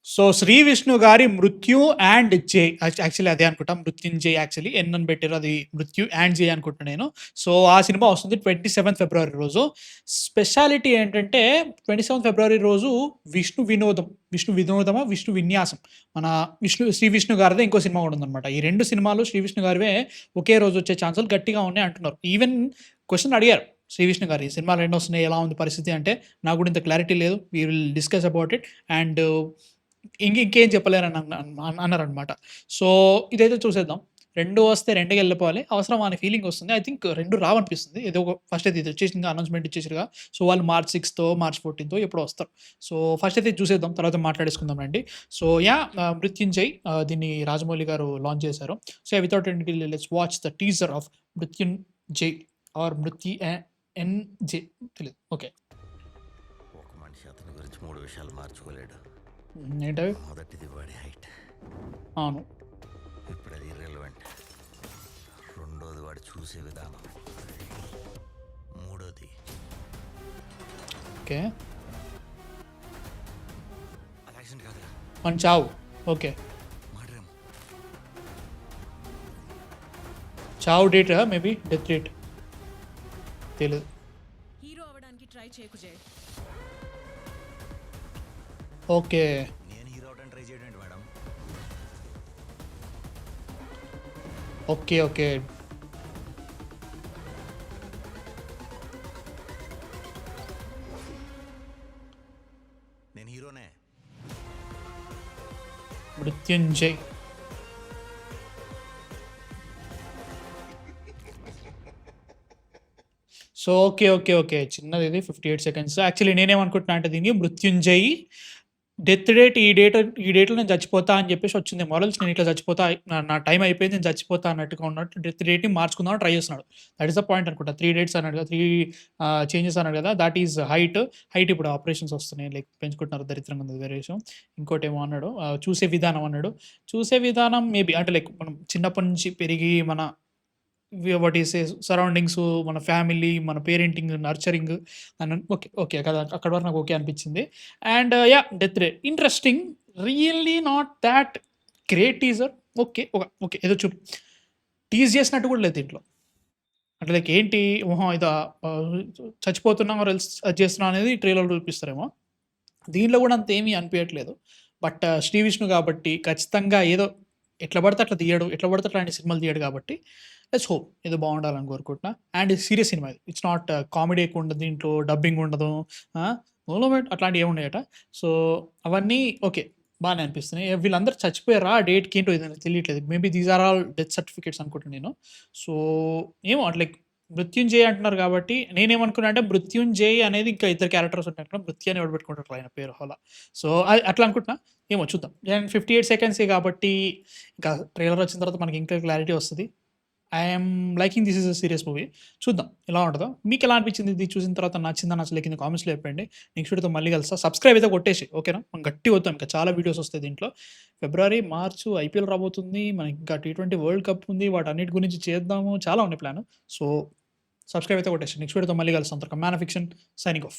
So 'Shri Vishnu' గారి 'మృత్యు and జై' యాక్చువల్లీ అదే అనుకుంటా. 'మృత్యుంజయ్' యాక్చువల్లీ ఎన్ అని పెట్టారు. అది 'మృత్యు అండ్ జై' అనుకుంటున్నా నేను. సో ఆ సినిమా వస్తుంది 27 ఫిబ్రవరి రోజు. స్పెషాలిటీ ఏంటంటే 27 ఫిబ్రవరి రోజు విష్ణు వినోదం, విష్ణు వినోదమా, విష్ణు విన్యాసం మన శ్రీ విష్ణు గారిదే ఇంకో సినిమా కూడా ఉందన్నమాట. ఈ 2 సినిమాలు శ్రీ విష్ణు గారివే ఒకే రోజు వచ్చే ఛాన్సులు గట్టిగా ఉన్నాయి అంటున్నారు. ఈవెన్ క్వెషన్ అడిగారు శ్రీ విష్ణు గారు, "ఈ సినిమాలు ఎన్నొస్తున్నాయి? ఎలా ఉంది పరిస్థితి?" అంటే, "నాకు కూడా ఇంత క్లారిటీ లేదు. We will discuss about it and ఇంకేం చెప్పలేరని అన్నారనమాట." సో ఇదైతే చూసేద్దాం. 2 వస్తే 2కి వెళ్ళిపోవాలి. అవసరమా అనే ఫీలింగ్ వస్తుంది. I think 2 రావనిపిస్తుంది. ఏదో ఒక ఫస్ట్ అయితే ఇది వచ్చేసిందిగా, అనౌన్స్‌మెంట్ ఇచ్చేసిరుగా. సో వాళ్ళు మార్చ్ 6థో, మార్చ్ 14థో ఎప్పుడో వస్తారు. సో ఫస్ట్ అయితే చూసేద్దాం. తర్వాత మాట్లాడేసుకుందాం రండి. సో మృత్యుంజయ్ దీన్ని రాజమౌళి గారు లాంచ్ చేశారు. So without any delay let's watch the teaser of Mrityunjay ఆర్ ఎన్‌జే తెలీదు. ఓకే. ఒక మనిషి అతని గురించి 3 విషయాలు మార్చుకోలేడు. ఏంటవి? మొదటిది వాడి హైట్. అవును. ఇప్పుడు అది ఇర్రెలవెంట్. రెండోది వాడు చూసే విధానం. మూడోది ఓకే. అది యాక్సిడెంట్ కాదుగా, మన చావు. ఓకే. మర్డరేమో. చావు డేట్ మేబీ డెత్ డేట్ తెలీదు. హీరో అవడానికి ట్రై చేయకు జై. ఓకే. నేను హీరో అవడానికి ట్రై చేయడం ఏంటి మేడం? ఓకే. ఓకే. నేను హీరోనే. Mrityunjay. So okay. Okay. Okay. చిన్నది ఇది 58 సెకండ్స్. యాక్చువల్లీ నేనేమనుకుంటున్నా అంటే దీన్ని మృత్యుంజయ్ డెత్ డేట్ ఈ డేట్‌లో నేను చచ్చిపోతా అని చెప్పేసి వచ్చింది. మోరల్స్ నేను ఇట్లా చచ్చిపోతా, నా టైం అయిపోయింది, నేను చచ్చిపోతా అన్నట్టుగా ఉన్నట్టు డెత్ డేట్‌ని మార్చుకుందామని ట్రై చేస్తున్నాడు. దట్ ఈస్ ద పాయింట్ అనుకుంటా. 3 డేట్స్ అన్నాడు కదా! 3 చేంజెస్ అన్నాడు కదా! That is height. హైట్ ఇప్పుడు ఆపరేషన్స్ వస్తున్నాయి. లైక్ పెంచుకుంటున్నారు, దరిద్రంగా ఉంది వేరే విషయం. ఇంకోటేమో అన్నాడు చూసే విధానం అన్నాడు. చూసే విధానం మేబీ అంటే లైక్ మనం చిన్నప్పటి నుంచి పెరిగి మన వాట్ ఈస్ సరౌండింగ్స్, మన ఫ్యామిలీ, మన పేరెంటింగ్, నర్చరింగ్ ఓకే. ఓకే. కదా! అక్కడి వరకు నాకు ఓకే అనిపించింది. And death rate interesting. Really not thought great teaser. Okay. Okay. ఏదో టీజ్ చేసినట్టు కూడా లేదు దీంట్లో. అంటే లైక్ ఏంటి ఇదా చచ్చిపోతున్నాం ఆర్ ఎల్స్ అది చేస్తున్నాం అనేది ట్రైలర్‌లో చూపిస్తారేమో. దీనిలో కూడా అంత ఏమీ అనిపియట్లేదు. బట్ శ్రీ విష్ణు కాబట్టి ఖచ్చితంగా ఏదో ఎట్లా పడితే అట్లా తీయడు. ఎట్లా పడితే అట్లాంటి సినిమాలు తీయడు కాబట్టి లెట్స్ హోప్ ఏదో బాగుండాలని కోరుకుంటున్నా. అండ్ సీరియస్ సినిమా ఇది. ఇట్స్ నాట్ కామెడీ ఎక్కువ ఉండదు దీంట్లో. డబ్బింగ్ ఉండదు. మూమెంట్ అట్లాంటివి ఏముండయట. సో అవన్నీ ఓకే. బానే అనిపిస్తున్నాయి. వీళ్ళందరూ చచ్చిపోయారా? ఆ డేట్‌కి ఏంటో ఇది నాకు తెలియట్లేదు. Maybe these are all death certificates అనుకుంటున్నా నేను. సో ఏమో లైక్ మృత్యుంజయ్ అంటున్నారు కాబట్టి నేనేమనుకున్నా అంటే మృత్యుంజయ్ అనేది ఇంకా ఇద్దరు క్యారెక్టర్స్ ఉంటాయి. మృత్యు అని ఎవడు పెట్టుకుంటారు ఆయన పేరు అలా. సో అట్లా అనుకుంటున్నా. ఏమో చూద్దాం. అండ్ 58 సెకండ్సే కాబట్టి ఇంకా ట్రైలర్ వచ్చిన తర్వాత మనకి ఇంకా క్లారిటీ వస్తది. I am liking this is a serious movie. చూద్దాం ఎలా ఉంటదో. మీకెలా అనిపించింది ఇది చూసిన తర్వాత? నచ్చిందా నచ్చలే కింద కామెంట్స్‌లో చెప్పండి. నెక్స్ట్ వీడియోతో మళ్ళీ కలుస్తా. సబ్స్క్రైబ్ అయితే కొట్టేసేయి ఓకేనా? మనం గట్టిగా వద్దాం, ఇంకా చాలా వీడియోస్ వస్తాయి దీంట్లో. ఫిబ్రవరి, మార్చు ఐపీఎల్ రాబోతుంది. మనకి ఇంకా టీ20 వరల్డ్ కప్ ఉంది. వాటన్నిటి గురించి చేద్దాము. చాలా ఉన్నాయి ప్లాను. సో సబ్స్క్రైబ్ అయితే కొట్టేసేయి. నెక్స్ట్ వీడియోతో మళ్ళీ కలుస్తాం. అంతవరకు man of fiction signing off.